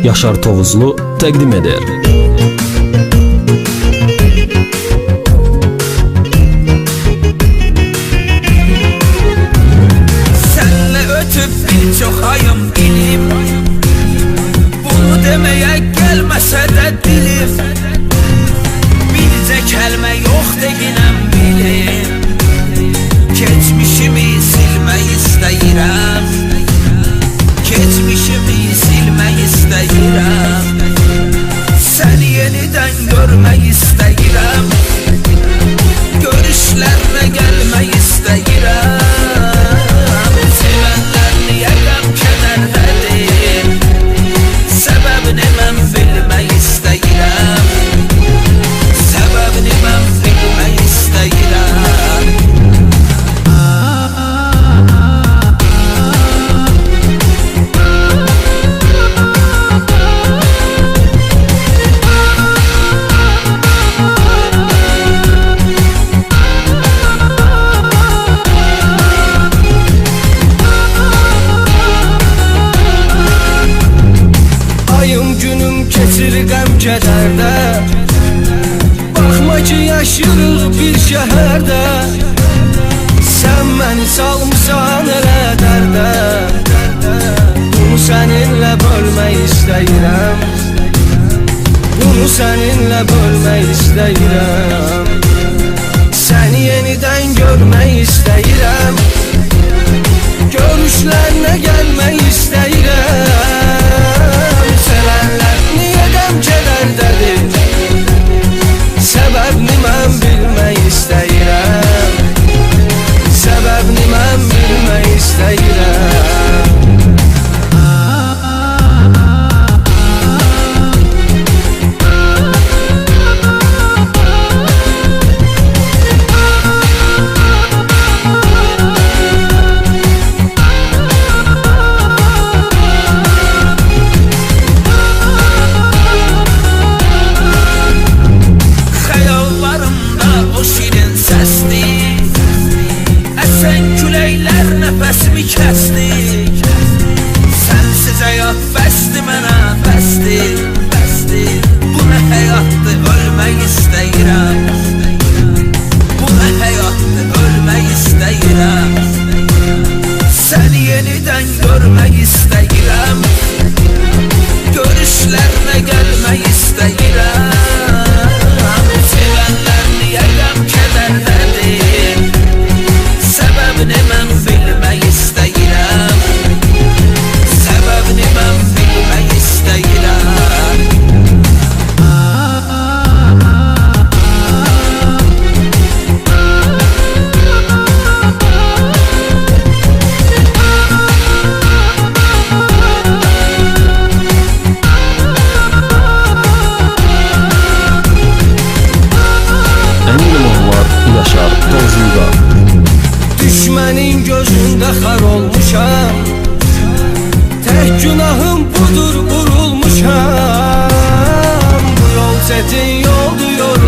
Yaşar Tovuzlu təqdim edir. Senle ötüp birçok ayım ilim, bunu demeye gelmese de dilim. Bircə kəlmə yox deyiləm bilim, geçmişimi silmək istəyirəm, geçmişimi silmək istəyirəm, səni yenidən görmək istəyirəm, görüşlərlə gəlmək istəyirəm. Sevənlər niyə qəm kədərdədir, səbəbini mən bilmək istəyirəm, səbəbini mən bilmək istəyirəm. Ayım günüm keçir qəm kədərdə, baxma ki yaşırıq bir şəhərdə, sən məni salmısan elə dərdə, bunu səninlə bölmək istəyirəm, bunu səninlə bölmək istəyirəm, səni yenidən görmək istəyirəm, görüşlərlə gəlmək istəyirəm. Sevənlər niyə qəm kədərdədir, səbəbini mən bilmək istəyirəm, səbəbini mən bilmək istəyirəm. Nəfəsimi kəsdi, sənsiz həyat bəsdi mənə, bəsdi, bəsdi. Bu nə həyatdır, ölmək istəyirəm, bu nə həyatdır, ölmək istəyirəm, səni yenidən görmək istəyirəm, görüşlərlə gəlmək istəyirəm. Sevənlər niyə qəm kədərdədir, səbəbini mən bilmək istəyirəm, səbəbini mən bilmək istəyirəm. Əmin olmaq Yaşar Tovuzlu'da. Düşmənin gözündə xar olmuşam, tək günahım budur, vurulmuşam. Bu yol çətin yoldur,